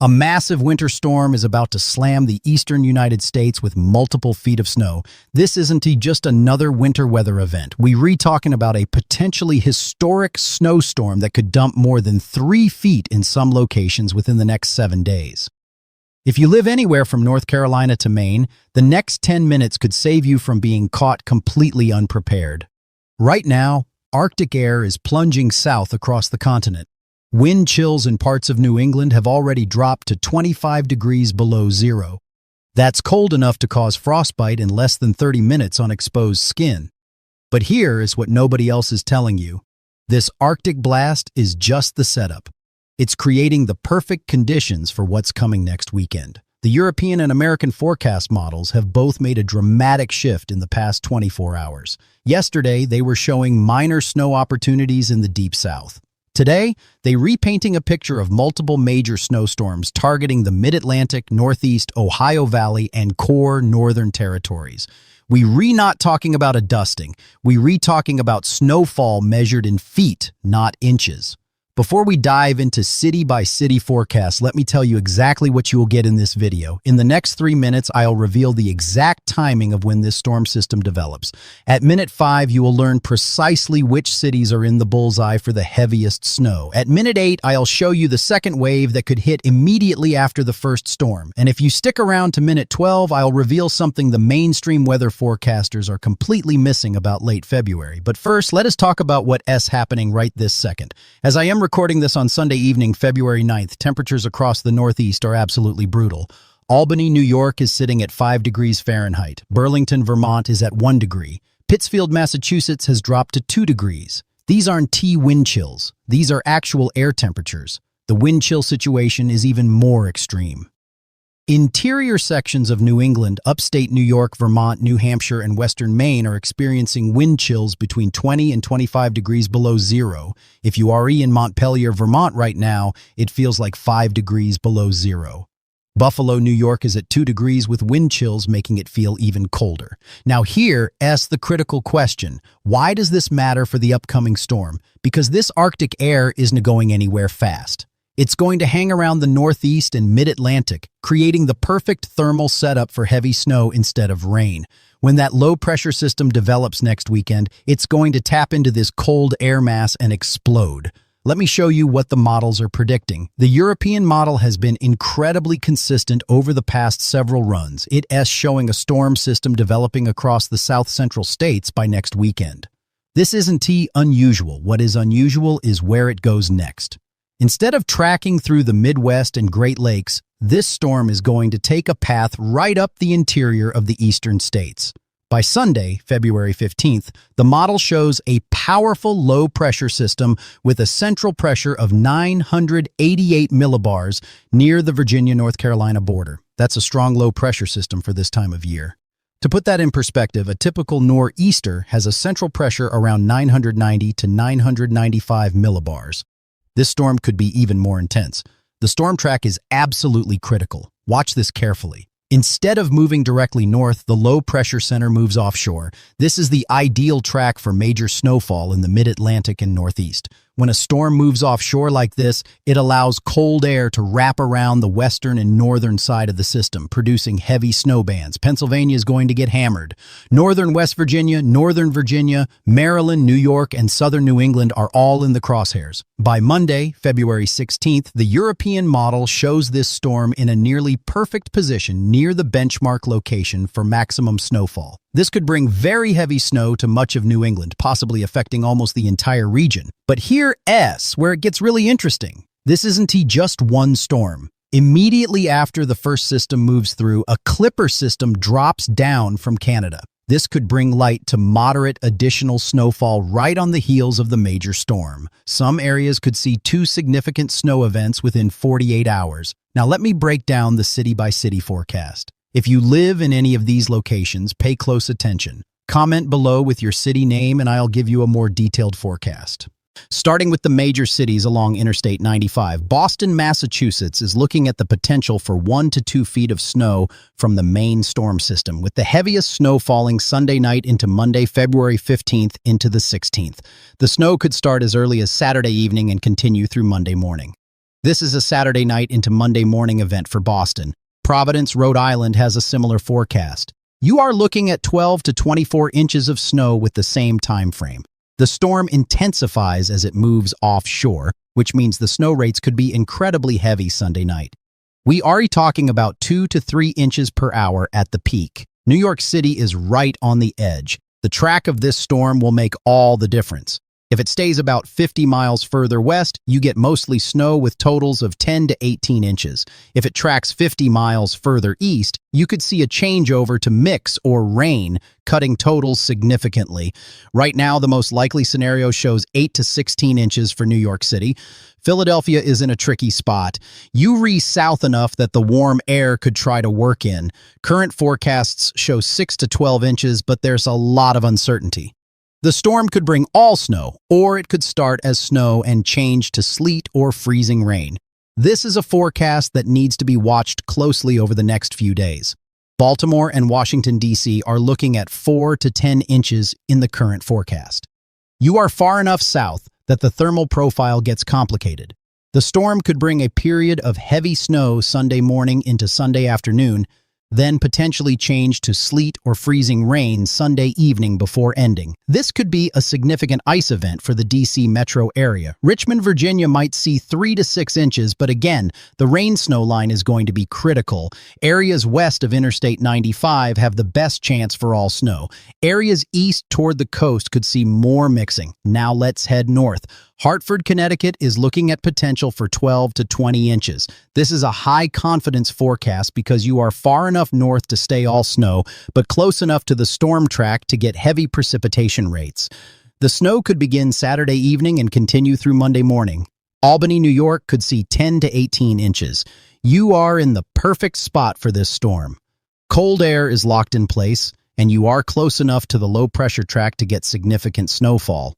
A massive winter storm is about to slam the eastern United States with multiple feet of snow. This isn't just another winter weather event. We're talking about a potentially historic snowstorm that could dump more than 3 feet in some locations within the next 7 days. If you live anywhere from North Carolina to Maine, the next 10 minutes could save you from being caught completely unprepared. Right now, Arctic air is plunging south across the continent. Wind chills in parts of New England have already dropped to 25 degrees below zero. That's cold enough to cause frostbite in less than 30 minutes on exposed skin. But here is what nobody else is telling you. This Arctic blast is just the setup. It's creating the perfect conditions for what's coming next weekend. The European and American forecast models have both made a dramatic shift in the past 24 hours. Yesterday, they were showing minor snow opportunities in the deep south. Today, they're repainting a picture of multiple major snowstorms targeting the mid-Atlantic, Northeast, Ohio Valley, and core northern territories. We're not talking about a dusting. We're talking about snowfall measured in feet, not inches. Before we dive into city-by-city forecasts, let me tell you exactly what you will get in this video. In the next 3 minutes, I'll reveal the exact timing of when this storm system develops. At minute 5, you will learn precisely which cities are in the bullseye for the heaviest snow. At minute 8, I'll show you the second wave that could hit immediately after the first storm. And if you stick around to minute 12, I'll reveal something the mainstream weather forecasters are completely missing about late February. But first, let us talk about what's happening right this second. As I am recording this on Sunday evening, February 9th, temperatures across the Northeast are absolutely brutal. Albany, New York is sitting at 5 degrees Fahrenheit. Burlington, Vermont is at 1 degree. Pittsfield, Massachusetts has dropped to 2 degrees. These aren't wind chills. These are actual air temperatures. The wind chill situation is even more extreme. Interior sections of New England, upstate New York, Vermont, New Hampshire, and western Maine are experiencing wind chills between 20 and 25 degrees below zero. If you are in Montpelier, Vermont right now, it feels like 5 degrees below zero. Buffalo, New York is at 2 degrees with wind chills making it feel even colder. Now here asks the critical question. Why does this matter for the upcoming storm? Because this Arctic air isn't going anywhere fast. It's going to hang around the Northeast and Mid-Atlantic, creating the perfect thermal setup for heavy snow instead of rain. When that low-pressure system develops next weekend, it's going to tap into this cold air mass and explode. Let me show you what the models are predicting. The European model has been incredibly consistent over the past several runs. It's showing a storm system developing across the south-central states by next weekend. This isn't unusual. What is unusual is where it goes next. Instead of tracking through the Midwest and Great Lakes, this storm is going to take a path right up the interior of the eastern states. By Sunday, February 15th, the model shows a powerful low-pressure system with a central pressure of 988 millibars near the Virginia-North Carolina border. That's a strong low-pressure system for this time of year. To put that in perspective, a typical nor'easter has a central pressure around 990 to 995 millibars. This storm could be even more intense. The storm track is absolutely critical. Watch this carefully. Instead of moving directly north, the low-pressure center moves offshore. This is the ideal track for major snowfall in the mid-Atlantic and Northeast. When a storm moves offshore like this, it allows cold air to wrap around the western and northern side of the system, producing heavy snow bands. Pennsylvania is going to get hammered. Northern West Virginia, Northern Virginia, Maryland, New York, and southern New England are all in the crosshairs. By Monday, February 16th, the European model shows this storm in a nearly perfect position near the benchmark location for maximum snowfall. This could bring very heavy snow to much of New England, possibly affecting almost the entire region. But here's where it gets really interesting. This isn't just one storm. Immediately after the first system moves through, a clipper system drops down from Canada. This could bring light to moderate additional snowfall right on the heels of the major storm. Some areas could see 2 significant snow events within 48 hours. Now let me break down the city-by-city forecast. If you live in any of these locations, pay close attention. Comment below with your city name and I'll give you a more detailed forecast. Starting with the major cities along Interstate 95, Boston, Massachusetts is looking at the potential for 1 to 2 feet of snow from the main storm system, with the heaviest snow falling Sunday night into Monday, February 15th into the 16th. The snow could start as early as Saturday evening and continue through Monday morning. This is a Saturday night into Monday morning event for Boston. Providence, Rhode Island has a similar forecast. You are looking at 12 to 24 inches of snow with the same time frame. The storm intensifies as it moves offshore, which means the snow rates could be incredibly heavy Sunday night. We are talking about 2 to 3 inches per hour at the peak. New York City is right on the edge. The track of this storm will make all the difference. If it stays about 50 miles further west, you get mostly snow with totals of 10 to 18 inches. If it tracks 50 miles further east, you could see a changeover to mix or rain, cutting totals significantly. Right now, the most likely scenario shows 8 to 16 inches for New York City. Philadelphia is in a tricky spot. You south enough that the warm air could try to work in. Current forecasts show 6 to 12 inches, but there's a lot of uncertainty. The storm could bring all snow, or it could start as snow and change to sleet or freezing rain. This is a forecast that needs to be watched closely over the next few days. Baltimore and Washington, D.C. are looking at 4 to 10 inches in the current forecast. You are far enough south that the thermal profile gets complicated. The storm could bring a period of heavy snow Sunday morning into Sunday afternoon, then potentially change to sleet or freezing rain Sunday evening before ending. This could be a significant ice event for the D.C. metro area. Richmond, Virginia might see 3 to 6 inches, but again, the rain-snow line is going to be critical. Areas west of Interstate 95 have the best chance for all snow. Areas east toward the coast could see more mixing. Now let's head north. Hartford, Connecticut is looking at potential for 12 to 20 inches. This is a high-confidence forecast because you are far enough north to stay all snow, but close enough to the storm track to get heavy precipitation rates. The snow could begin Saturday evening and continue through Monday morning. Albany, New York could see 10 to 18 inches. You are in the perfect spot for this storm. Cold air is locked in place, and you are close enough to the low-pressure track to get significant snowfall.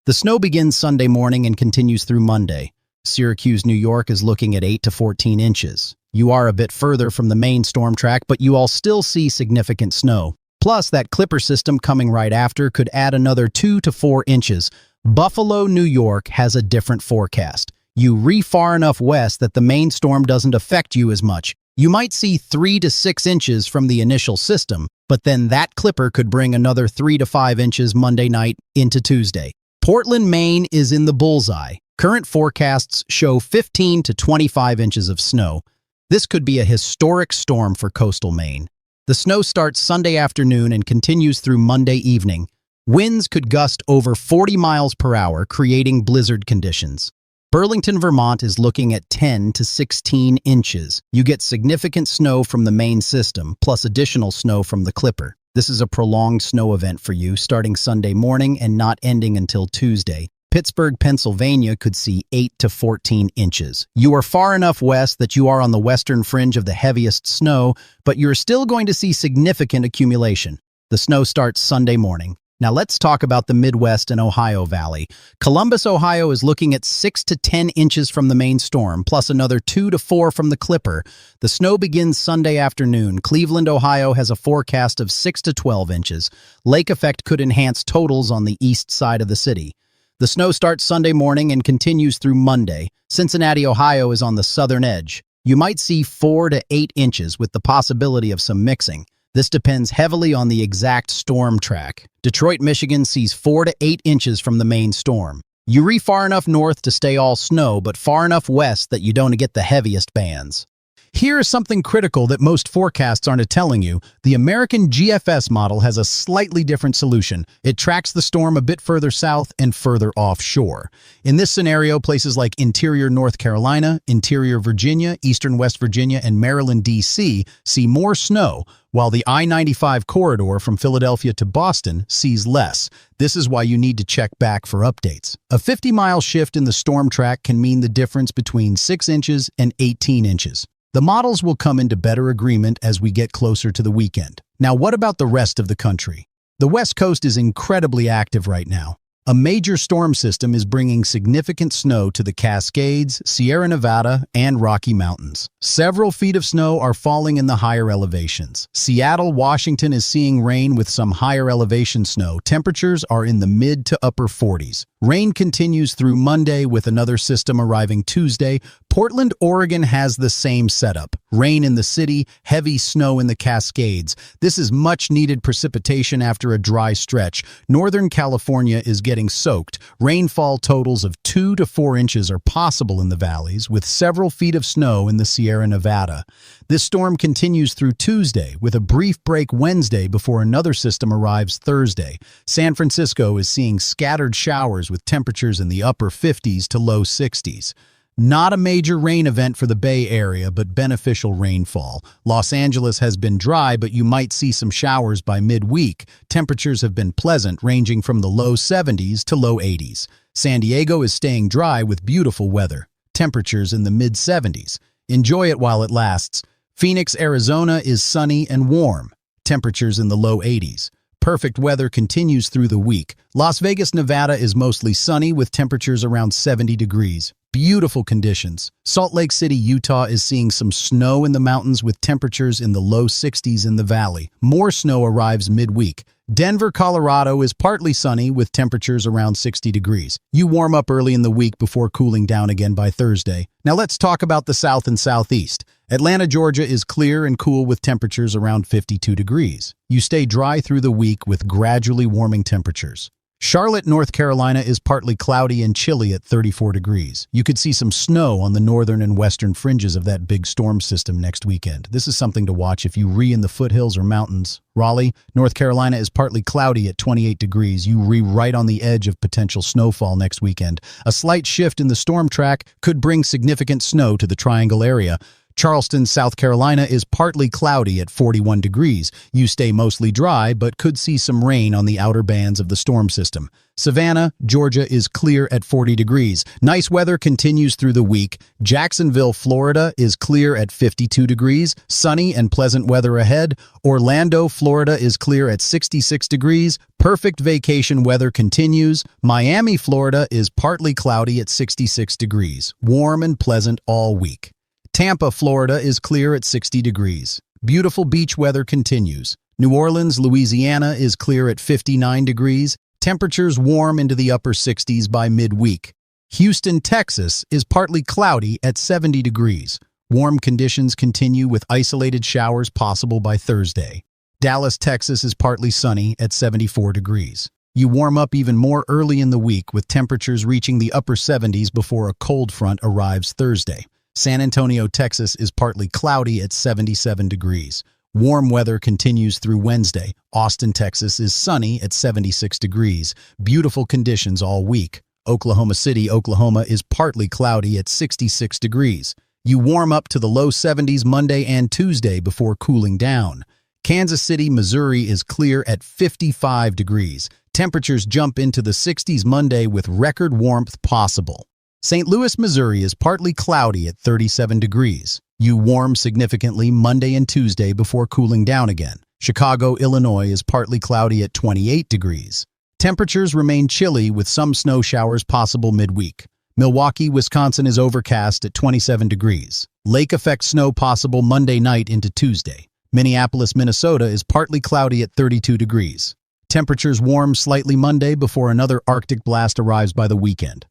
The snow begins Sunday morning and continues through Monday. Syracuse, New York is looking at 8 to 14 inches. You are a bit further from the main storm track, but you all still see significant snow. Plus, that clipper system coming right after could add another 2 to 4 inches. Buffalo, New York has a different forecast. You far enough west that the main storm doesn't affect you as much. You might see 3 to 6 inches from the initial system, but then that clipper could bring another 3 to 5 inches Monday night into Tuesday. Portland, Maine is in the bullseye. Current forecasts show 15 to 25 inches of snow. This could be a historic storm for coastal Maine. The snow starts Sunday afternoon and continues through Monday evening. Winds could gust over 40 miles per hour, creating blizzard conditions. Burlington, Vermont is looking at 10 to 16 inches. You get significant snow from the main system, plus additional snow from the clipper. This is a prolonged snow event for you, starting Sunday morning and not ending until Tuesday. Pittsburgh, Pennsylvania could see 8 to 14 inches. You are far enough west that you are on the western fringe of the heaviest snow, but you're still going to see significant accumulation. The snow starts Sunday morning. Now let's talk about the Midwest and Ohio Valley. Columbus, Ohio is looking at 6 to 10 inches from the main storm, plus another 2 to 4 from the clipper. The snow begins Sunday afternoon. Cleveland, Ohio has a forecast of 6 to 12 inches. Lake effect could enhance totals on the east side of the city. The snow starts Sunday morning and continues through Monday. Cincinnati, Ohio is on the southern edge. You might see 4 to 8 inches with the possibility of some mixing. This depends heavily on the exact storm track. Detroit, Michigan sees 4 to 8 inches from the main storm. You far enough north to stay all snow, but far enough west that you don't get the heaviest bands. Here is something critical that most forecasts aren't telling you. The American GFS model has a slightly different solution. It tracks the storm a bit further south and further offshore. In this scenario, places like interior North Carolina, interior Virginia, eastern West Virginia, and Maryland, D.C. see more snow, while the I-95 corridor from Philadelphia to Boston sees less. This is why you need to check back for updates. A 50-mile shift in the storm track can mean the difference between 6 inches and 18 inches. The models will come into better agreement as we get closer to the weekend. Now, what about the rest of the country? The West Coast is incredibly active right now. A major storm system is bringing significant snow to the Cascades, Sierra Nevada, and Rocky Mountains. Several feet of snow are falling in the higher elevations. Seattle, Washington is seeing rain with some higher elevation snow. Temperatures are in the mid to upper 40s. Rain continues through Monday with another system arriving Tuesday. Portland, Oregon has the same setup. Rain in the city, heavy snow in the Cascades. This is much-needed precipitation after a dry stretch. Northern California is getting soaked. Rainfall totals of 2 to 4 inches are possible in the valleys, with several feet of snow in the Sierra Nevada. This storm continues through Tuesday, with a brief break Wednesday before another system arrives Thursday. San Francisco is seeing scattered showers with temperatures in the upper 50s to low 60s. Not a major rain event for the Bay Area, but beneficial rainfall. Los Angeles has been dry, but you might see some showers by midweek. Temperatures have been pleasant, ranging from the low 70s to low 80s. San Diego is staying dry with beautiful weather. Temperatures in the mid-70s. Enjoy it while it lasts. Phoenix, Arizona is sunny and warm. Temperatures in the low 80s. Perfect weather continues through the week. Las Vegas, Nevada is mostly sunny with temperatures around 70 degrees. Beautiful conditions. Salt Lake City, Utah is seeing some snow in the mountains with temperatures in the low 60s in the valley. More snow arrives midweek. Denver, Colorado is partly sunny with temperatures around 60 degrees. You warm up early in the week before cooling down again by Thursday. Now let's talk about the south and southeast. Atlanta, Georgia is clear and cool with temperatures around 52 degrees. You stay dry through the week with gradually warming temperatures. Charlotte, North Carolina is partly cloudy and chilly at 34 degrees. You could see some snow on the northern and western fringes of that big storm system next weekend. This is something to watch if you in the foothills or mountains. Raleigh, North Carolina is partly cloudy at 28 degrees. You right on the edge of potential snowfall next weekend. A slight shift in the storm track could bring significant snow to the Triangle area. Charleston, South Carolina is partly cloudy at 41 degrees. You stay mostly dry, but could see some rain on the outer bands of the storm system. Savannah, Georgia is clear at 40 degrees. Nice weather continues through the week. Jacksonville, Florida is clear at 52 degrees. Sunny and pleasant weather ahead. Orlando, Florida is clear at 66 degrees. Perfect vacation weather continues. Miami, Florida is partly cloudy at 66 degrees. Warm and pleasant all week. Tampa, Florida is clear at 60 degrees. Beautiful beach weather continues. New Orleans, Louisiana is clear at 59 degrees. Temperatures warm into the upper 60s by midweek. Houston, Texas is partly cloudy at 70 degrees. Warm conditions continue with isolated showers possible by Thursday. Dallas, Texas is partly sunny at 74 degrees. You warm up even more early in the week with temperatures reaching the upper 70s before a cold front arrives Thursday. San Antonio, Texas is partly cloudy at 77 degrees. Warm weather continues through Wednesday. Austin, Texas is sunny at 76 degrees. Beautiful conditions all week. Oklahoma City, Oklahoma is partly cloudy at 66 degrees. You warm up to the low 70s Monday and Tuesday before cooling down. Kansas City, Missouri is clear at 55 degrees. Temperatures jump into the 60s Monday with record warmth possible. St. Louis, Missouri is partly cloudy at 37 degrees. You warm significantly Monday and Tuesday before cooling down again. Chicago, Illinois is partly cloudy at 28 degrees. Temperatures remain chilly with some snow showers possible midweek. Milwaukee, Wisconsin is overcast at 27 degrees. Lake effect snow possible Monday night into Tuesday. Minneapolis, Minnesota is partly cloudy at 32 degrees. Temperatures warm slightly Monday before another Arctic blast arrives by the weekend.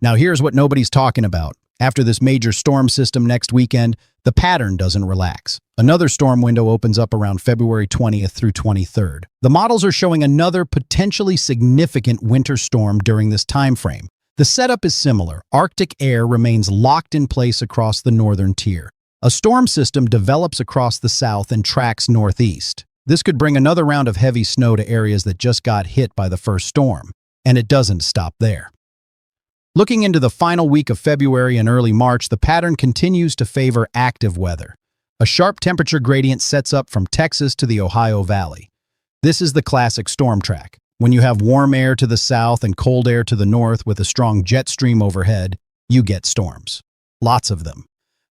Now here's what nobody's talking about. After this major storm system next weekend, the pattern doesn't relax. Another storm window opens up around February 20th through 23rd. The models are showing another potentially significant winter storm during this time frame. The setup is similar. Arctic air remains locked in place across the northern tier. A storm system develops across the south and tracks northeast. This could bring another round of heavy snow to areas that just got hit by the first storm. And it doesn't stop there. Looking into the final week of February and early March, the pattern continues to favor active weather. A sharp temperature gradient sets up from Texas to the Ohio Valley. This is the classic storm track. When you have warm air to the south and cold air to the north with a strong jet stream overhead, you get storms. Lots of them.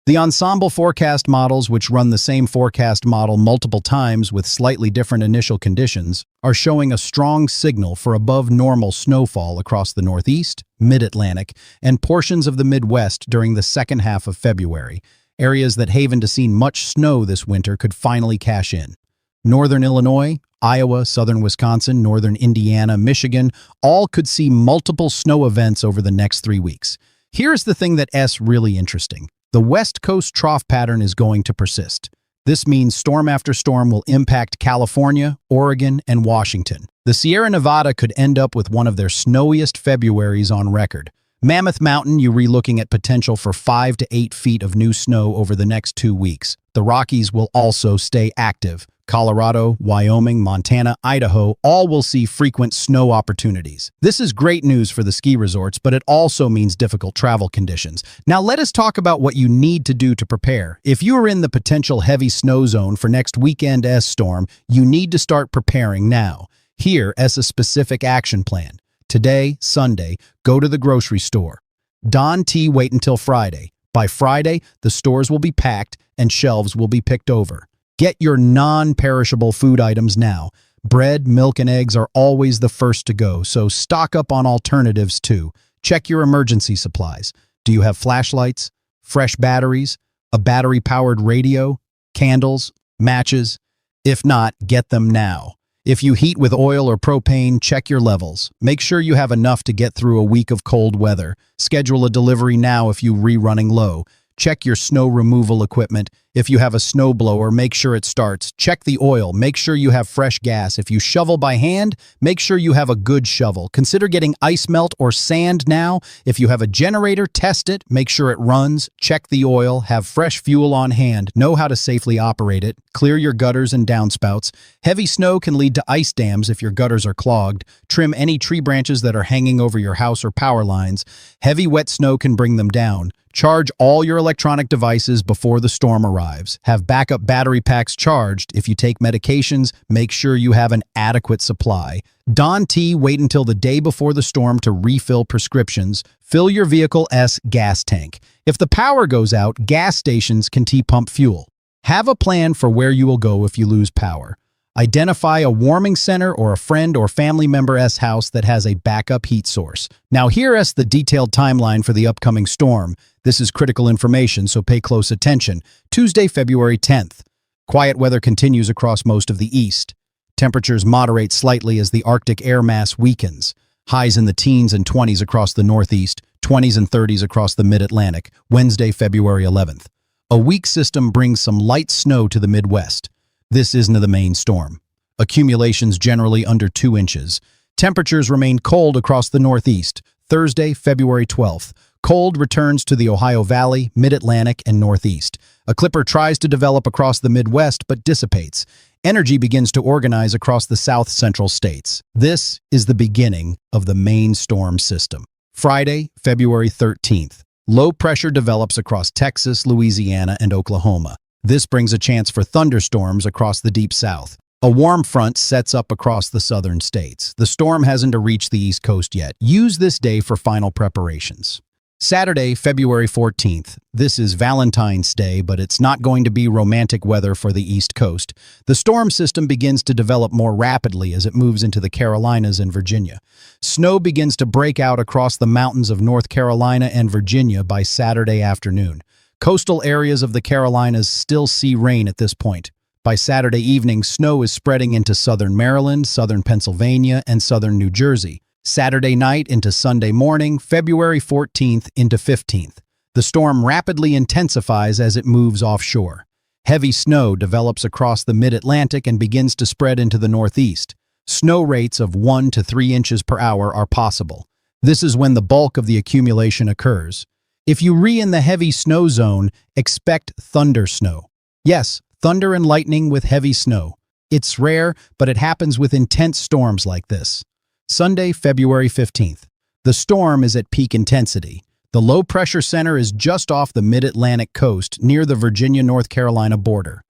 The ensemble forecast models, which run the same forecast model multiple times with slightly different initial conditions, are showing a strong signal for above normal snowfall across the Northeast, Mid-Atlantic, and portions of the Midwest during the second half of February. Areas that haven't seen much snow this winter could finally cash in. Northern Illinois, Iowa, southern Wisconsin, northern Indiana, Michigan, all could see multiple snow events over the next 3 weeks. Here's the thing that's really interesting. The West Coast trough pattern is going to persist. This means storm after storm will impact California, Oregon, and Washington. The Sierra Nevada could end up with one of their snowiest Februaries on record. Mammoth Mountain, you're looking at potential for 5 to 8 feet of new snow over the next 2 weeks. The Rockies will also stay active. Colorado, Wyoming, Montana, Idaho, all will see frequent snow opportunities. This is great news for the ski resorts, but it also means difficult travel conditions. Now let us talk about what you need to do to prepare. If you are in the potential heavy snow zone for next weekend's storm, you need to start preparing now. Here is a specific action plan. Today, Sunday, go to the grocery store. Wait until Friday. By Friday, the stores will be packed and shelves will be picked over. Get your non-perishable food items now. Bread, milk, and eggs are always the first to go, so stock up on alternatives too. Check your emergency supplies. Do you have flashlights, fresh batteries, a battery-powered radio, candles, matches? If not, get them now. If you heat with oil or propane, check your levels. Make sure you have enough to get through a week of cold weather. Schedule a delivery now if you're running low. Check your snow removal equipment. If you have a snowblower, make sure it starts. Check the oil. Make sure you have fresh gas. If you shovel by hand, make sure you have a good shovel. Consider getting ice melt or sand now. If you have a generator, test it. Make sure it runs. Check the oil. Have fresh fuel on hand. Know how to safely operate it. Clear your gutters and downspouts. Heavy snow can lead to ice dams if your gutters are clogged. Trim any tree branches that are hanging over your house or power lines. Heavy wet snow can bring them down. Charge all your electronic devices before the storm arrives. Have backup battery packs charged. If you take medications, make sure you have an adequate supply. Wait until the day before the storm to refill prescriptions. Fill your vehicle's gas tank. If the power goes out, gas stations can pump fuel. Have a plan for where you will go if you lose power. Identify a warming center or a friend or family member's house that has a backup heat source. Now here is the detailed timeline for the upcoming storm. This is critical information, so pay close attention. Tuesday, February 10th. Quiet weather continues across most of the east. Temperatures moderate slightly as the Arctic air mass weakens. Highs in the teens and 20s across the northeast, 20s and 30s across the mid-Atlantic. Wednesday, February 11th. A weak system brings some light snow to the Midwest. This isn't the main storm. Accumulations generally under 2 inches. Temperatures remain cold across the northeast. Thursday, February 12th. Cold returns to the Ohio Valley, Mid-Atlantic, and Northeast. A clipper tries to develop across the Midwest but dissipates. Energy begins to organize across the south-central states. This is the beginning of the main storm system. Friday, February 13th. Low pressure develops across Texas, Louisiana, and Oklahoma. This brings a chance for thunderstorms across the deep south. A warm front sets up across the southern states. The storm hasn't reached the East Coast yet. Use this day for final preparations. Saturday, February 14th. This is Valentine's Day, but it's not going to be romantic weather for the East Coast. The storm system begins to develop more rapidly as it moves into the Carolinas and Virginia. Snow begins to break out across the mountains of North Carolina and Virginia by Saturday afternoon. Coastal areas of the Carolinas still see rain at this point. By Saturday evening, snow is spreading into southern Maryland, southern Pennsylvania, and southern New Jersey. Saturday night into Sunday morning, February 14th into 15th. The storm rapidly intensifies as it moves offshore. Heavy snow develops across the mid-Atlantic and begins to spread into the northeast. Snow rates of 1 to 3 inches per hour are possible. This is when the bulk of the accumulation occurs. If you're in the heavy snow zone, expect thunder snow. Yes, thunder and lightning with heavy snow. It's rare, but it happens with intense storms like this. Sunday, February 15th. The storm is at peak intensity. The low-pressure center is just off the mid-Atlantic coast near the Virginia-North Carolina border.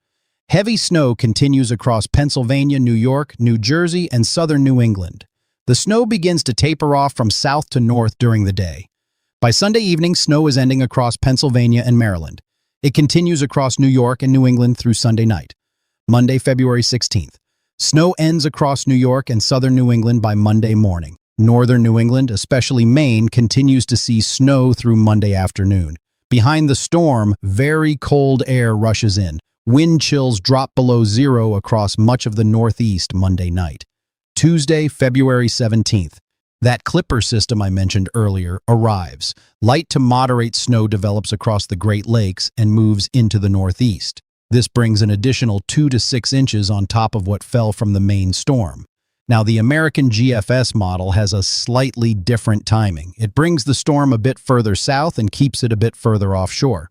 Heavy snow continues across Pennsylvania, New York, New Jersey, and southern New England. The snow begins to taper off from south to north during the day. By Sunday evening, snow is ending across Pennsylvania and Maryland. It continues across New York and New England through Sunday night. Monday, February 16th. Snow ends across New York and southern New England by Monday morning. Northern New England, especially Maine, continues to see snow through Monday afternoon. Behind the storm, very cold air rushes in. Wind chills drop below zero across much of the Northeast Monday night. Tuesday, February 17th. That clipper system I mentioned earlier arrives. Light to moderate snow develops across the Great Lakes and moves into the northeast. This brings an additional 2 to 6 inches on top of what fell from the main storm. Now, the American GFS model has a slightly different timing. It brings the storm a bit further south and keeps it a bit further offshore.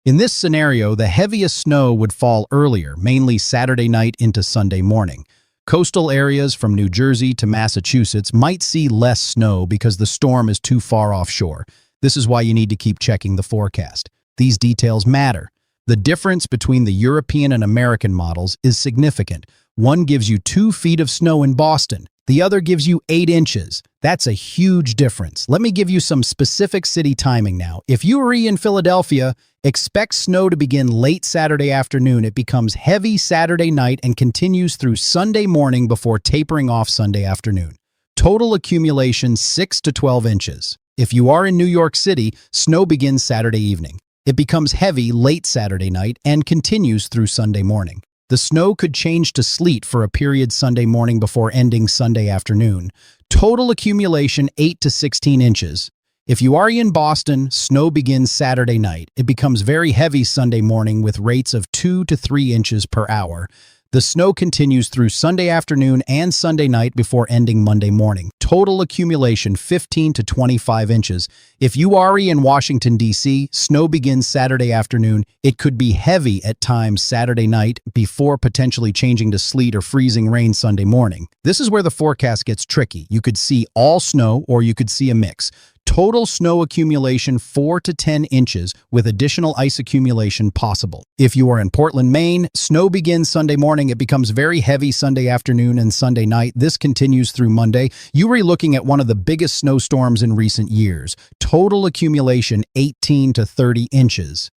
In this scenario, the heaviest snow would fall earlier, mainly Saturday night into Sunday morning. Coastal areas from New Jersey to Massachusetts might see less snow because the storm is too far offshore. This is why you need to keep checking the forecast. These details matter. The difference between the European and American models is significant. One gives you 2 feet of snow in Boston. The other gives you 8 inches. That's a huge difference. Let me give you some specific city timing now. If you are in Philadelphia, expect snow to begin late Saturday afternoon. It becomes heavy Saturday night and continues through Sunday morning before tapering off Sunday afternoon. Total accumulation 6 to 12 inches. If you are in New York City, snow begins Saturday evening. It becomes heavy late Saturday night and continues through Sunday morning. The snow could change to sleet for a period Sunday morning before ending Sunday afternoon. Total accumulation 8 to 16 inches. If you are in Boston, snow begins Saturday night. It becomes very heavy Sunday morning with rates of 2 to 3 inches per hour. The snow continues through Sunday afternoon and Sunday night before ending Monday morning. Total accumulation 15 to 25 inches. If you are in Washington, D.C., snow begins Saturday afternoon. It could be heavy at times Saturday night before potentially changing to sleet or freezing rain Sunday morning. This is where the forecast gets tricky. You could see all snow or you could see a mix. Total snow accumulation 4 to 10 inches with additional ice accumulation possible. If you are in Portland, Maine, snow begins Sunday morning. It becomes very heavy Sunday afternoon and Sunday night. This continues through Monday. You are looking at one of the biggest snowstorms in recent years. Total accumulation 18 to 30 inches.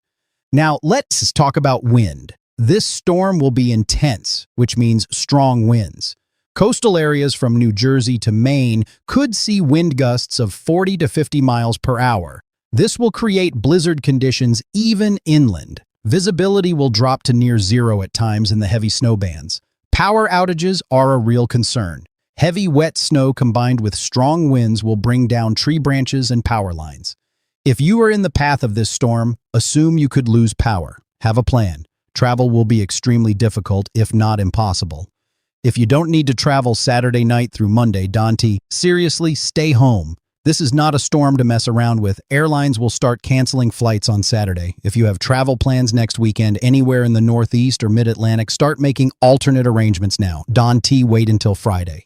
Now, let's talk about wind. This storm will be intense, which means strong winds. Coastal areas from New Jersey to Maine could see wind gusts of 40 to 50 miles per hour. This will create blizzard conditions even inland. Visibility will drop to near zero at times in the heavy snow bands. Power outages are a real concern. Heavy, wet snow combined with strong winds will bring down tree branches and power lines. If you are in the path of this storm, assume you could lose power. Have a plan. Travel will be extremely difficult, if not impossible. If you don't need to travel Saturday night through Monday, Dante, seriously, stay home. This is not a storm to mess around with. Airlines will start canceling flights on Saturday. If you have travel plans next weekend anywhere in the Northeast or Mid-Atlantic, start making alternate arrangements now. Dante, wait until Friday.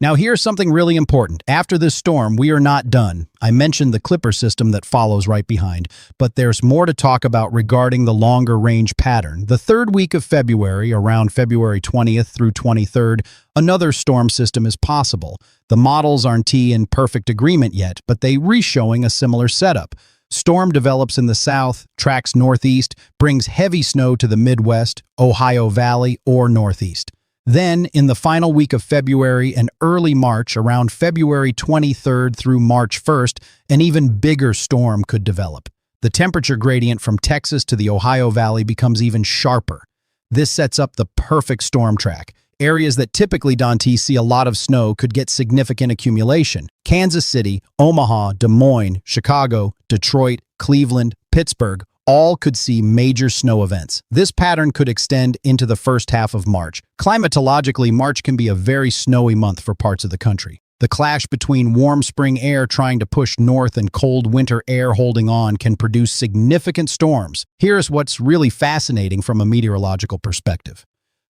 Now here's something really important. After this storm, we are not done. I mentioned the clipper system that follows right behind, but there's more to talk about regarding the longer range pattern. The third week of February, around February 20th through 23rd, another storm system is possible. The models aren't in perfect agreement yet, but they re-showing a similar setup. Storm develops in the south, tracks northeast, brings heavy snow to the Midwest, Ohio Valley, or Northeast. Then, in the final week of February and early March, around February 23rd through March 1st, an even bigger storm could develop. The temperature gradient from Texas to the Ohio Valley becomes even sharper. This sets up the perfect storm track. Areas that typically Dante see a lot of snow could get significant accumulation. Kansas City, Omaha, Des Moines, Chicago, Detroit, Cleveland, Pittsburgh, all could see major snow events. This pattern could extend into the first half of March. Climatologically, March can be a very snowy month for parts of the country. The clash between warm spring air trying to push north and cold winter air holding on can produce significant storms. Here's what's really fascinating from a meteorological perspective.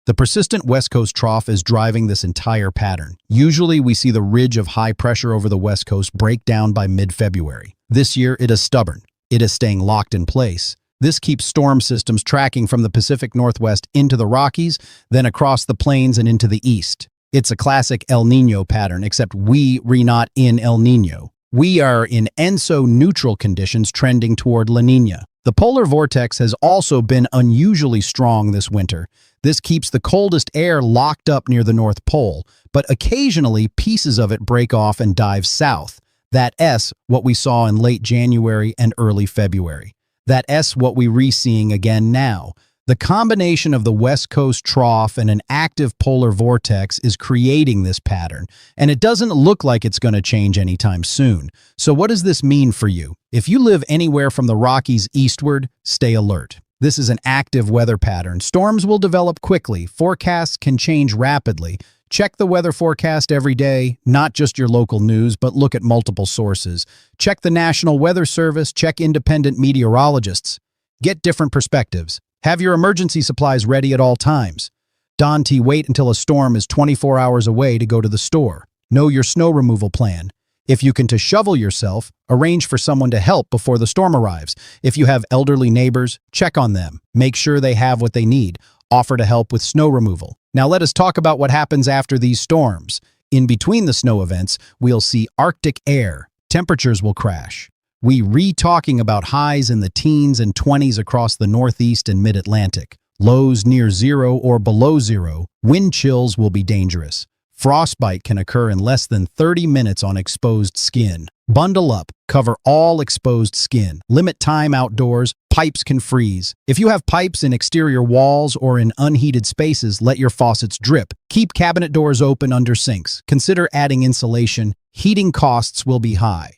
The persistent West Coast trough is driving this entire pattern. Usually, we see the ridge of high pressure over the West Coast break down by mid-February. This year, it is stubborn. It is staying locked in place. This keeps storm systems tracking from the Pacific Northwest into the Rockies, then across the plains and into the east. It's a classic El Niño pattern, except we're not in El Niño. We are in ENSO-neutral conditions trending toward La Niña. The polar vortex has also been unusually strong this winter. This keeps the coldest air locked up near the North Pole, but occasionally pieces of it break off and dive south. That S, what we saw in late January and early February. That S, what we re-seeing again now. The combination of the West Coast trough and an active polar vortex is creating this pattern, and it doesn't look like it's going to change anytime soon. So what does this mean for you? If you live anywhere from the Rockies eastward, stay alert. This is an active weather pattern. Storms will develop quickly. Forecasts can change rapidly. Check the weather forecast every day, not just your local news, but look at multiple sources. Check the National Weather Service, check independent meteorologists. Get different perspectives. Have your emergency supplies ready at all times. Don't wait until a storm is 24 hours away to go to the store. Know your snow removal plan. If you can to shovel yourself, arrange for someone to help before the storm arrives. If you have elderly neighbors, check on them. Make sure they have what they need. Offer to help with snow removal. Now let us talk about what happens after these storms. In between the snow events, we'll see Arctic air. Temperatures will crash. We re-talking about highs in the teens and 20s across the Northeast and Mid-Atlantic. Lows near zero or below zero. Wind chills will be dangerous. Frostbite can occur in less than 30 minutes on exposed skin. Bundle up. Cover all exposed skin. Limit time outdoors. Pipes can freeze. If you have pipes in exterior walls or in unheated spaces, let your faucets drip. Keep cabinet doors open under sinks. Consider adding insulation. Heating costs will be high.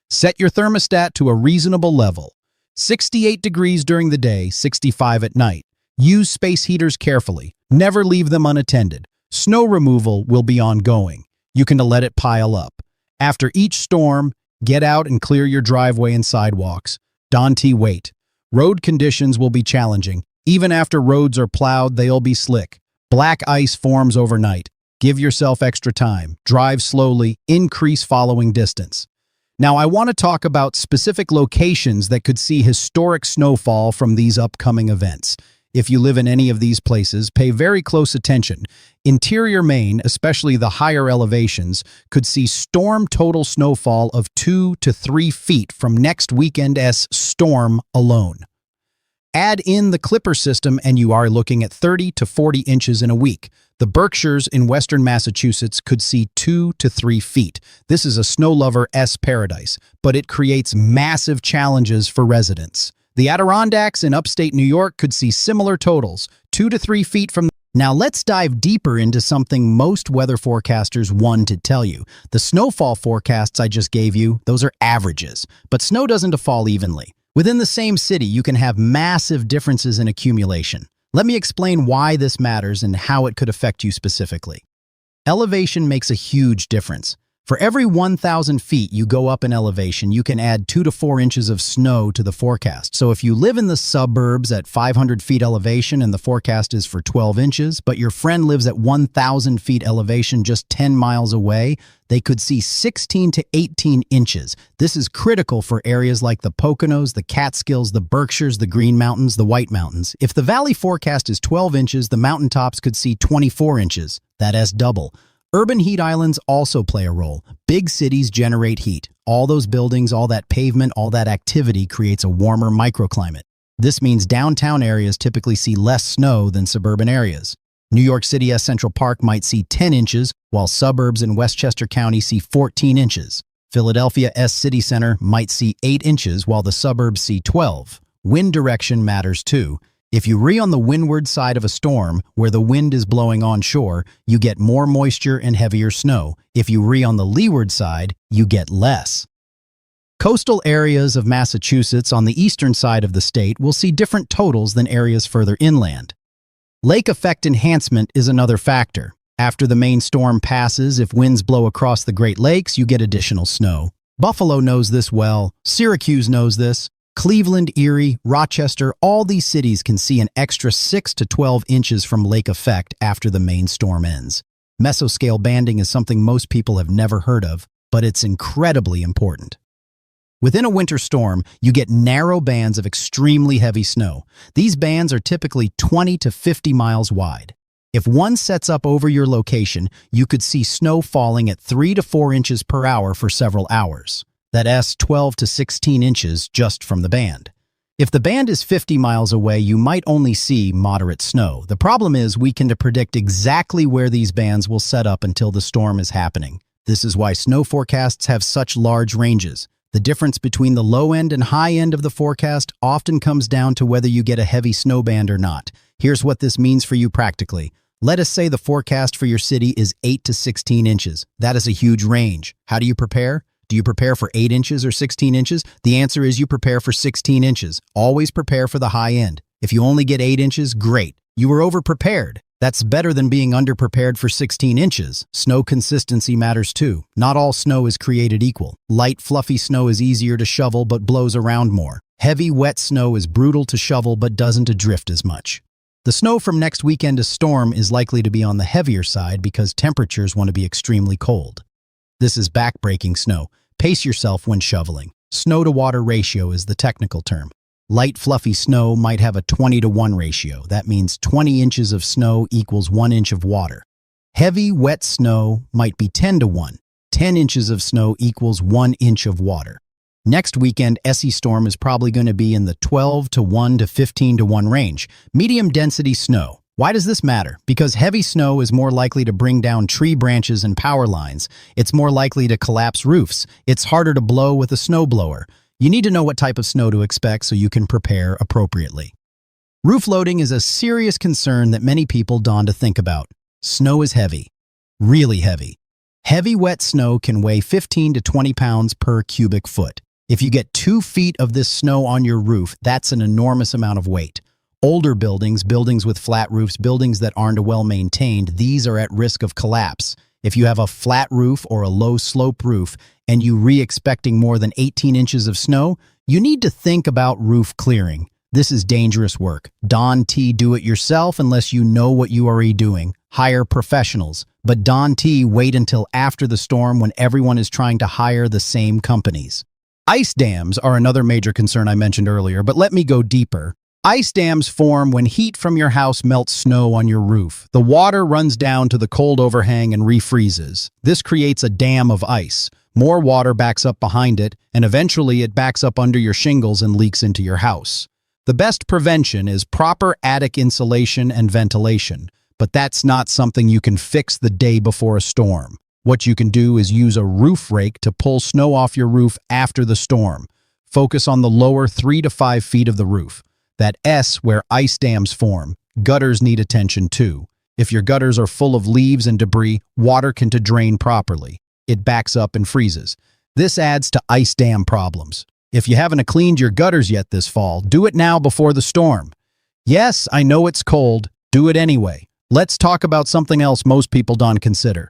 Set your thermostat to a reasonable level. 68 degrees during the day, 65 at night. Use space heaters carefully. Never leave them unattended. Snow removal will be ongoing. You can let it pile up. After each storm, get out and clear your driveway and sidewalks. Don't wait. Road conditions will be challenging. Even after roads are plowed, they'll be slick. Black ice forms overnight. Give yourself extra time. Drive slowly. Increase following distance. Now, I want to talk about specific locations that could see historic snowfall from these upcoming events. If you live in any of these places, pay very close attention. Interior Maine, especially the higher elevations, could see storm total snowfall of 2 to 3 feet from next weekend's storm alone. Add in the Clipper system and you are looking at 30 to 40 inches in a week. The Berkshires in western Massachusetts could see 2 to 3 feet. This is a snow lover's paradise, but it creates massive challenges for residents. The Adirondacks in upstate New York could see similar totals, 2 to 3 feet from. Now let's dive deeper into something most weather forecasters want to tell you. The snowfall forecasts I just gave you, those are averages, but snow doesn't fall evenly. Within the same city, you can have massive differences in accumulation. Let me explain why this matters and how it could affect you specifically. Elevation makes a huge difference. For every 1,000 feet you go up in elevation, you can add 2 to 4 inches of snow to the forecast. So if you live in the suburbs at 500 feet elevation and the forecast is for 12 inches, but your friend lives at 1,000 feet elevation just 10 miles away, they could see 16 to 18 inches. This is critical for areas like the Poconos, the Catskills, the Berkshires, the Green Mountains, the White Mountains. If the valley forecast is 12 inches, the mountaintops could see 24 inches. That's double. Urban heat islands also play a role. Big cities generate heat. All those buildings, all that pavement, all that activity creates a warmer microclimate. This means downtown areas typically see less snow than suburban areas. New York City's Central Park might see 10 inches, while suburbs in Westchester County see 14 inches. Philadelphia's city center might see 8 inches, while the suburbs see 12. Wind direction matters too. If you on the windward side of a storm, where the wind is blowing onshore, you get more moisture and heavier snow. If you on the leeward side, you get less. Coastal areas of Massachusetts on the eastern side of the state will see different totals than areas further inland. Lake effect enhancement is another factor. After the main storm passes, if winds blow across the Great Lakes, you get additional snow. Buffalo knows this well. Syracuse knows this. Cleveland, Erie, Rochester, all these cities can see an extra 6 to 12 inches from lake effect after the main storm ends. Mesoscale banding is something most people have never heard of, but it's incredibly important. Within a winter storm, you get narrow bands of extremely heavy snow. These bands are typically 20 to 50 miles wide. If one sets up over your location, you could see snow falling at 3 to 4 inches per hour for several hours. That's 12 to 16 inches just from the band. If the band is 50 miles away, you might only see moderate snow. The problem is we can predict exactly where these bands will set up until the storm is happening. This is why snow forecasts have such large ranges. The difference between the low end and high end of the forecast often comes down to whether you get a heavy snow band or not. Here's what this means for you practically. Let us say the forecast for your city is 8 to 16 inches. That is a huge range. How do you prepare? Do you prepare for 8 inches or 16 inches? The answer is you prepare for 16 inches. Always prepare for the high end. If you only get 8 inches, great. You were over-prepared. That's better than being under-prepared for 16 inches. Snow consistency matters too. Not all snow is created equal. Light, fluffy snow is easier to shovel but blows around more. Heavy, wet snow is brutal to shovel but doesn't adrift as much. The snow from next weekend's storm is likely to be on the heavier side because temperatures want to be extremely cold. This is back-breaking snow. Pace yourself when shoveling. Snow-to-water ratio is the technical term. Light, fluffy snow might have a 20-to-1 ratio. That means 20 inches of snow equals 1 inch of water. Heavy, wet snow might be 10-to-1. 10 inches of snow equals 1 inch of water. Next weekend, SE storm is probably going to be in the 12-to-1 to 15-to-1 range. Medium-density snow. Why does this matter? Because heavy snow is more likely to bring down tree branches and power lines. It's more likely to collapse roofs. It's harder to blow with a snowblower. You need to know what type of snow to expect so you can prepare appropriately. Roof loading is a serious concern that many people don to think about. Snow is heavy. Really heavy. Heavy, wet snow can weigh 15 to 20 pounds per cubic foot. If you get 2 feet of this snow on your roof, that's an enormous amount of weight. Older buildings, buildings with flat roofs, buildings that aren't well maintained, these are at risk of collapse. If you have a flat roof or a low slope roof and you expecting more than 18 inches of snow, you need to think about roof clearing. This is dangerous work. Don't do it yourself unless you know what you are doing. Hire professionals. But don't wait until after the storm when everyone is trying to hire the same companies. Ice dams are another major concern I mentioned earlier, but let me go deeper. Ice dams form when heat from your house melts snow on your roof. The water runs down to the cold overhang and refreezes. This creates a dam of ice. More water backs up behind it, and eventually it backs up under your shingles and leaks into your house. The best prevention is proper attic insulation and ventilation, but that's not something you can fix the day before a storm. What you can do is use a roof rake to pull snow off your roof after the storm. Focus on the lower 3 to 5 feet of the roof. That S where ice dams form. Gutters need attention too. If your gutters are full of leaves and debris, water can't drain properly. It backs up and freezes. This adds to ice dam problems. If you haven't cleaned your gutters yet this fall, do it now before the storm. Yes, I know it's cold. Do it anyway. Let's talk about something else most people don't consider.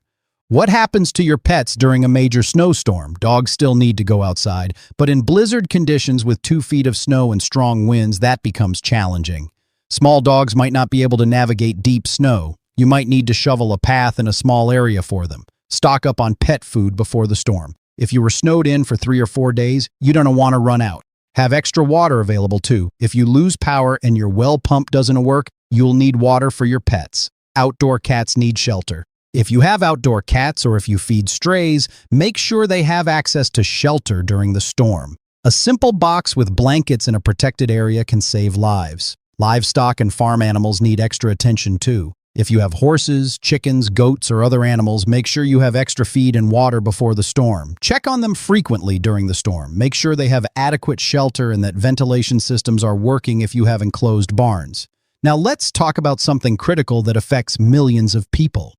What happens to your pets during a major snowstorm? Dogs still need to go outside, but in blizzard conditions with 2 feet of snow and strong winds, that becomes challenging. Small dogs might not be able to navigate deep snow. You might need to shovel a path in a small area for them. Stock up on pet food before the storm. If you were snowed in for 3 or 4 days, you don't want to run out. Have extra water available too. If you lose power and your well pump doesn't work, you'll need water for your pets. Outdoor cats need shelter. If you have outdoor cats or if you feed strays, make sure they have access to shelter during the storm. A simple box with blankets in a protected area can save lives. Livestock and farm animals need extra attention too. If you have horses, chickens, goats, or other animals, make sure you have extra feed and water before the storm. Check on them frequently during the storm. Make sure they have adequate shelter and that ventilation systems are working if you have enclosed barns. Now let's talk about something critical that affects millions of people.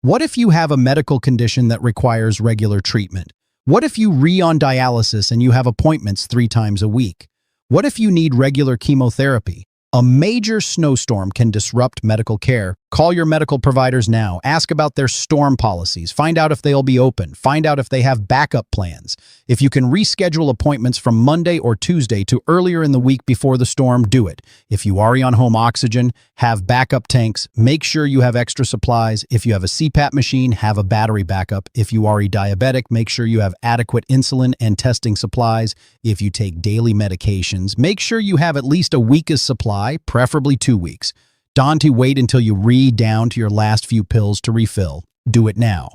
What if you have a medical condition that requires regular treatment? What if you on dialysis and you have appointments 3 times a week? What if you need regular chemotherapy? A major snowstorm can disrupt medical care. Call your medical providers now. Ask about their storm policies. Find out if they'll be open. Find out if they have backup plans. If you can reschedule appointments from Monday or Tuesday to earlier in the week before the storm, do it. If you are on home oxygen, have backup tanks. Make sure you have extra supplies. If you have a CPAP machine, have a battery backup. If you are diabetic, make sure you have adequate insulin and testing supplies. If you take daily medications, make sure you have at least a week's supply, preferably 2 weeks. Don't wait until you down to your last few pills to refill. Do it now.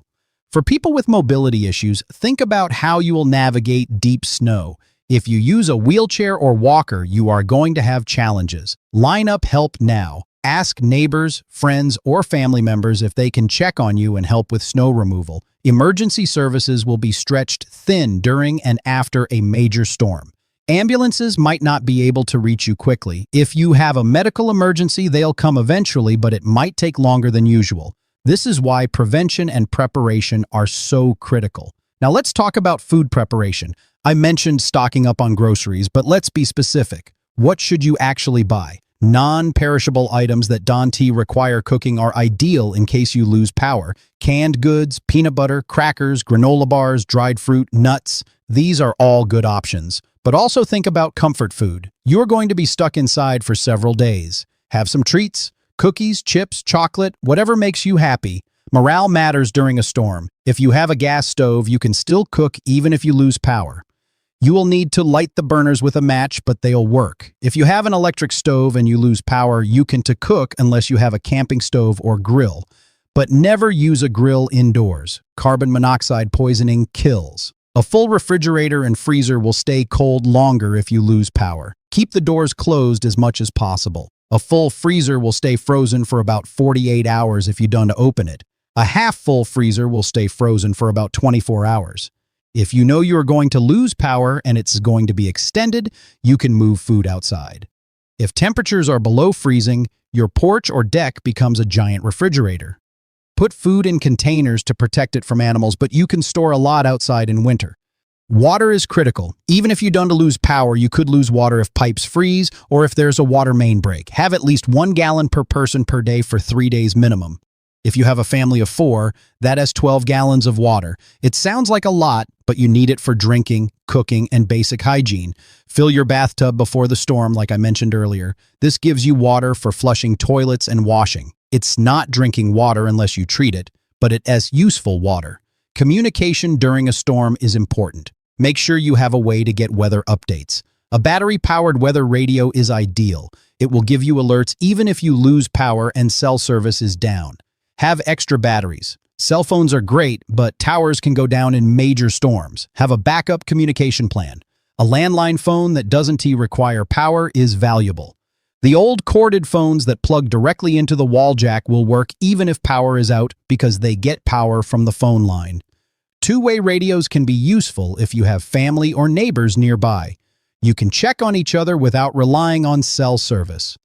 For people with mobility issues, think about how you will navigate deep snow. If you use a wheelchair or walker, you are going to have challenges. Line up help now. Ask neighbors, friends, or family members if they can check on you and help with snow removal. Emergency services will be stretched thin during and after a major storm. Ambulances might not be able to reach you quickly. If you have a medical emergency, they'll come eventually, but it might take longer than usual. This is why prevention and preparation are so critical. Now let's talk about food preparation. I mentioned stocking up on groceries, but let's be specific. What should you actually buy? Non-perishable items that don't require cooking are ideal in case you lose power. Canned goods, peanut butter, crackers, granola bars, dried fruit, nuts. These are all good options. But also think about comfort food. You're going to be stuck inside for several days. Have some treats, cookies, chips, chocolate, whatever makes you happy. Morale matters during a storm. If you have a gas stove, you can still cook even if you lose power. You will need to light the burners with a match, but they'll work. If you have an electric stove and you lose power, you can cook unless you have a camping stove or grill. But never use a grill indoors. Carbon monoxide poisoning kills. A full refrigerator and freezer will stay cold longer if you lose power. Keep the doors closed as much as possible. A full freezer will stay frozen for about 48 hours if you don't open it. A half-full freezer will stay frozen for about 24 hours. If you know you are going to lose power and it's going to be extended, you can move food outside. If temperatures are below freezing, your porch or deck becomes a giant refrigerator. Put food in containers to protect it from animals, but you can store a lot outside in winter. Water is critical. Even if you don't lose power, you could lose water if pipes freeze or if there's a water main break. Have at least 1 gallon per person per day for 3 days minimum. If you have a family of 4, that is 12 gallons of water. It sounds like a lot, but you need it for drinking, cooking, and basic hygiene. Fill your bathtub before the storm, like I mentioned earlier. This gives you water for flushing toilets and washing. It's not drinking water unless you treat it, but it is useful water. Communication during a storm is important. Make sure you have a way to get weather updates. A battery-powered weather radio is ideal. It will give you alerts even if you lose power and cell service is down. Have extra batteries. Cell phones are great, but towers can go down in major storms. Have a backup communication plan. A landline phone that doesn't require power is valuable. The old corded phones that plug directly into the wall jack will work even if power is out because they get power from the phone line. Two-way radios can be useful if you have family or neighbors nearby. You can check on each other without relying on cell service.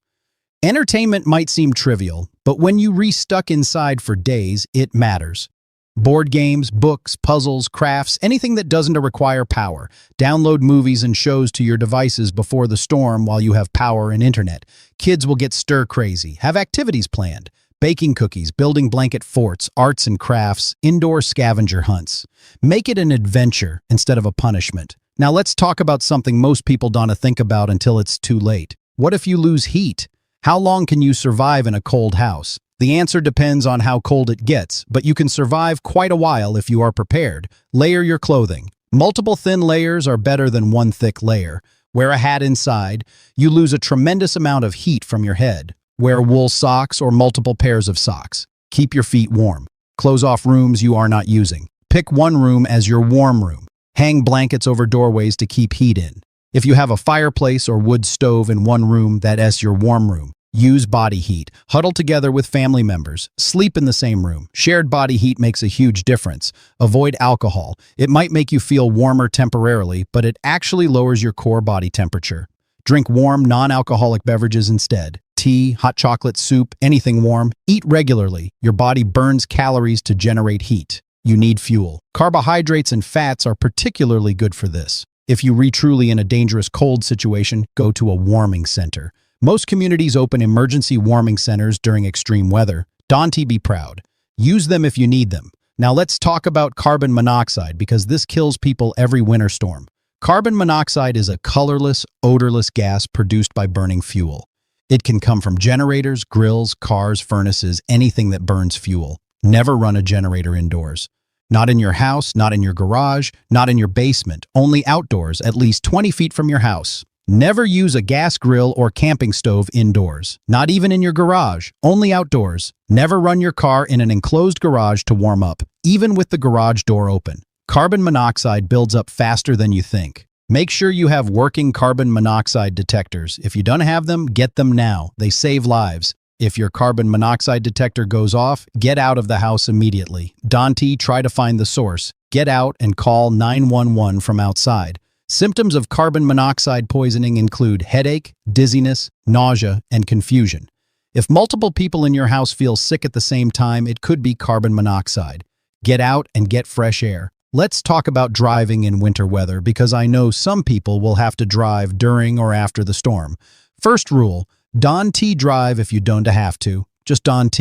Entertainment might seem trivial, but when you re-stuck inside for days, it matters. Board games, books, puzzles, crafts, anything that doesn't require power. Download movies and shows to your devices before the storm while you have power and internet. Kids will get stir-crazy. Have activities planned. Baking cookies, building blanket forts, arts and crafts, indoor scavenger hunts. Make it an adventure instead of a punishment. Now let's talk about something most people don't think about until it's too late. What if you lose heat? How long can you survive in a cold house? The answer depends on how cold it gets, but you can survive quite a while if you are prepared. Layer your clothing. Multiple thin layers are better than one thick layer. Wear a hat inside. You lose a tremendous amount of heat from your head. Wear wool socks or multiple pairs of socks. Keep your feet warm. Close off rooms you are not using. Pick one room as your warm room. Hang blankets over doorways to keep heat in. If you have a fireplace or wood stove in one room, that is your warm room. Use body heat. Huddle together with family members. Sleep in the same room. Shared body heat makes a huge difference. Avoid alcohol. It might make you feel warmer temporarily, but it actually lowers your core body temperature. Drink warm, non-alcoholic beverages instead. Tea, hot chocolate, soup, anything warm. Eat regularly. Your body burns calories to generate heat. You need fuel. Carbohydrates and fats are particularly good for this. If you are truly in a dangerous cold situation, go to a warming center. Most communities open emergency warming centers during extreme weather. Don't be proud. Use them if you need them. Now let's talk about carbon monoxide because this kills people every winter storm. Carbon monoxide is a colorless, odorless gas produced by burning fuel. It can come from generators, grills, cars, furnaces, anything that burns fuel. Never run a generator indoors. Not in your house, not in your garage, not in your basement, only outdoors, at least 20 feet from your house. Never use a gas grill or camping stove indoors, not even in your garage, only outdoors. Never run your car in an enclosed garage to warm up, even with the garage door open. Carbon monoxide builds up faster than you think. Make sure you have working carbon monoxide detectors. If you don't have them, get them now. They save lives. If your carbon monoxide detector goes off, get out of the house immediately. Don't try to find the source. Get out and call 911 from outside. Symptoms of carbon monoxide poisoning include headache, dizziness, nausea, and confusion. If multiple people in your house feel sick at the same time, it could be carbon monoxide. Get out and get fresh air. Let's talk about driving in winter weather because I know some people will have to drive during or after the storm. First rule, don't drive if you don't have to. Just don't.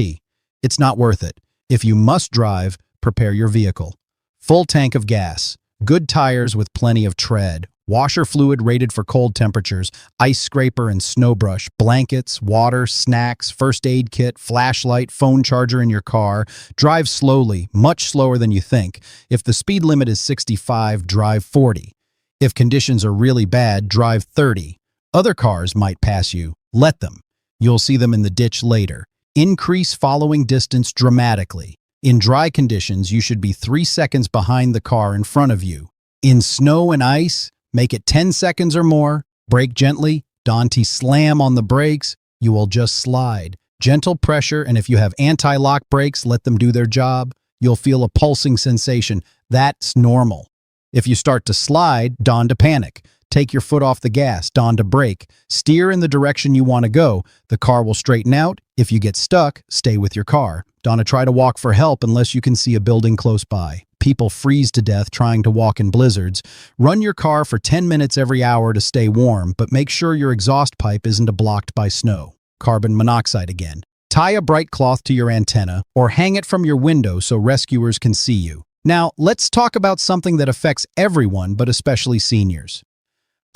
It's not worth it. If you must drive, prepare your vehicle. Full tank of gas, good tires with plenty of tread, washer fluid rated for cold temperatures, ice scraper and snow brush, blankets, water, snacks, first aid kit, flashlight, phone charger in your car. Drive slowly, much slower than you think. If the speed limit is 65, drive 40. If conditions are really bad, drive 30. Other cars might pass you. Let them. You'll see them in the ditch later. Increase following distance dramatically. In dry conditions, you should be 3 seconds behind the car in front of you. In snow and ice, make it 10 seconds or more. Brake gently. Don't slam on the brakes. You will just slide. Gentle pressure, and if you have anti-lock brakes, let them do their job. You'll feel a pulsing sensation. That's normal. If you start to slide, don't panic. Take your foot off the gas, don't brake. Steer in the direction you want to go. The car will straighten out. If you get stuck, stay with your car. Don't try to walk for help unless you can see a building close by. People freeze to death trying to walk in blizzards. Run your car for 10 minutes every hour to stay warm, but make sure your exhaust pipe isn't blocked by snow. Carbon monoxide again. Tie a bright cloth to your antenna or hang it from your window so rescuers can see you. Now, let's talk about something that affects everyone, but especially seniors.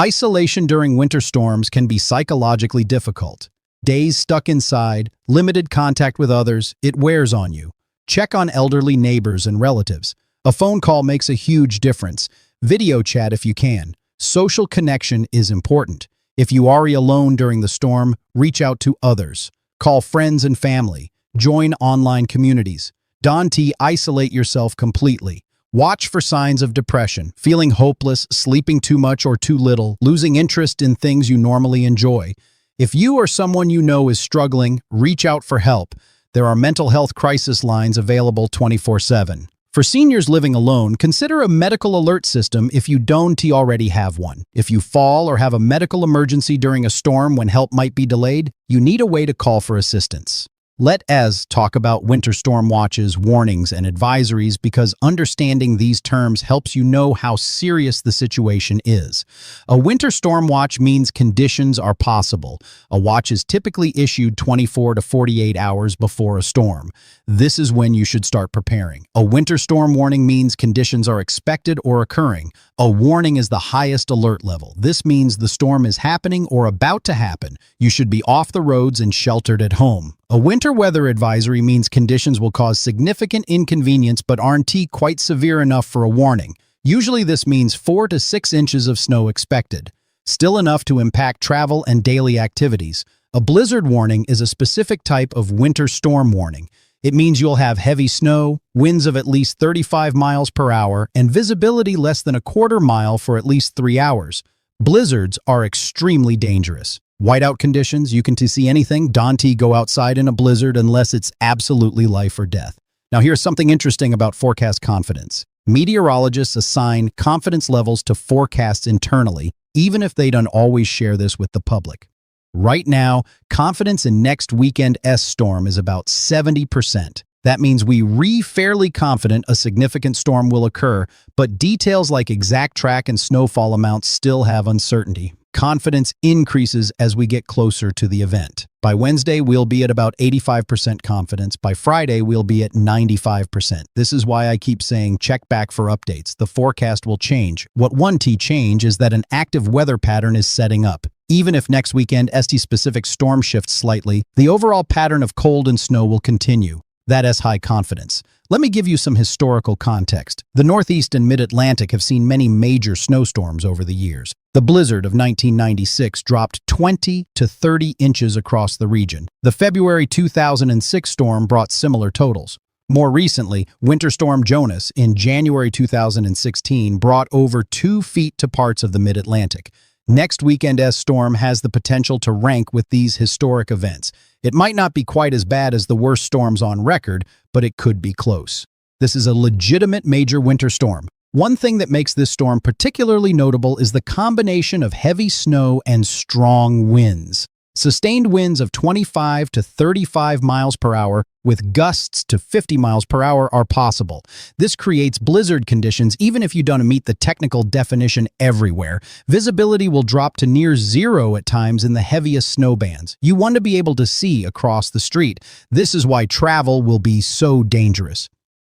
Isolation during winter storms can be psychologically difficult. Days stuck inside, limited contact with others, it wears on you. Check on elderly neighbors and relatives. A phone call makes a huge difference. Video chat if you can. Social connection is important. If you are alone during the storm, reach out to others. Call friends and family. Join online communities. Don't isolate yourself completely. Watch for signs of depression, feeling hopeless, sleeping too much or too little, losing interest in things you normally enjoy. If you or someone you know is struggling, reach out for help. There are mental health crisis lines available 24/7. For seniors living alone, consider a medical alert system if you don't already have one. If you fall or have a medical emergency during a storm when help might be delayed, you need a way to call for assistance. Let us talk about winter storm watches, warnings, and advisories because understanding these terms helps you know how serious the situation is. A winter storm watch means conditions are possible. A watch is typically issued 24 to 48 hours before a storm. This is when you should start preparing. A winter storm warning means conditions are expected or occurring. A warning is the highest alert level. This means the storm is happening or about to happen. You should be off the roads and sheltered at home. A winter weather advisory means conditions will cause significant inconvenience but aren't quite severe enough for a warning. Usually this means 4 to 6 inches of snow expected. Still enough to impact travel and daily activities. A blizzard warning is a specific type of winter storm warning. It means you'll have heavy snow, winds of at least 35 miles per hour, and visibility less than a quarter mile for at least 3 hours. Blizzards are extremely dangerous. Whiteout conditions, you can see anything. Don't go outside in a blizzard unless it's absolutely life or death. Now here's something interesting about forecast confidence. Meteorologists assign confidence levels to forecasts internally, even if they don't always share this with the public. Right now, confidence in next weekend's storm is about 70%. That means we're fairly confident a significant storm will occur, but details like exact track and snowfall amounts still have uncertainty. Confidence increases as we get closer to the event. By Wednesday, we'll be at about 85% confidence. By Friday, we'll be at 95%. This is why I keep saying check back for updates. The forecast will change. What won't change is that an active weather pattern is setting up. Even if next weekend ST-specific storm shifts slightly, the overall pattern of cold and snow will continue. That is high confidence. Let me give you some historical context. The Northeast and Mid-Atlantic have seen many major snowstorms over the years. The blizzard of 1996 dropped 20 to 30 inches across the region. The February 2006 storm brought similar totals. More recently, Winter Storm Jonas in January 2016 brought over 2 feet to parts of the Mid-Atlantic. Next weekend's storm has the potential to rank with these historic events. It might not be quite as bad as the worst storms on record, but it could be close. This is a legitimate major winter storm. One thing that makes this storm particularly notable is the combination of heavy snow and strong winds. Sustained winds of 25 to 35 miles per hour with gusts to 50 miles per hour are possible. This creates blizzard conditions even if you don't meet the technical definition everywhere. Visibility will drop to near zero at times in the heaviest snow bands. You want to be able to see across the street. This is why travel will be so dangerous.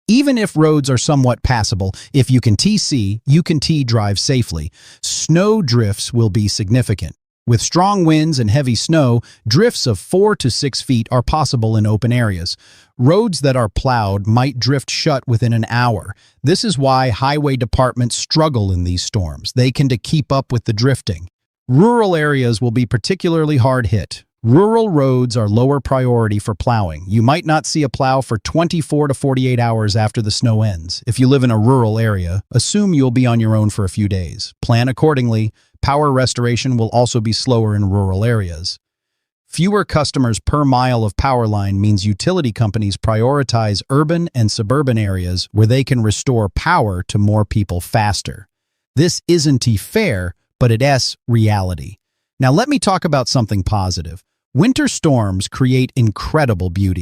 Even if roads are somewhat passable, if you can TC, you can T-drive safely. Snow drifts will be significant. With strong winds and heavy snow, drifts of 4 to 6 feet are possible in open areas. Roads that are plowed might drift shut within an hour. This is why highway departments struggle in these storms. They can keep up with the drifting. Rural areas will be particularly hard hit. Rural roads are lower priority for plowing. You might not see a plow for 24 to 48 hours after the snow ends. If you live in a rural area, assume you'll be on your own for a few days. Plan accordingly. Power restoration will also be slower in rural areas. Fewer customers per mile of power line means utility companies prioritize urban and suburban areas where they can restore power to more people faster. This isn't fair, but it's reality. Now let me talk about something positive. Winter storms create incredible beauty.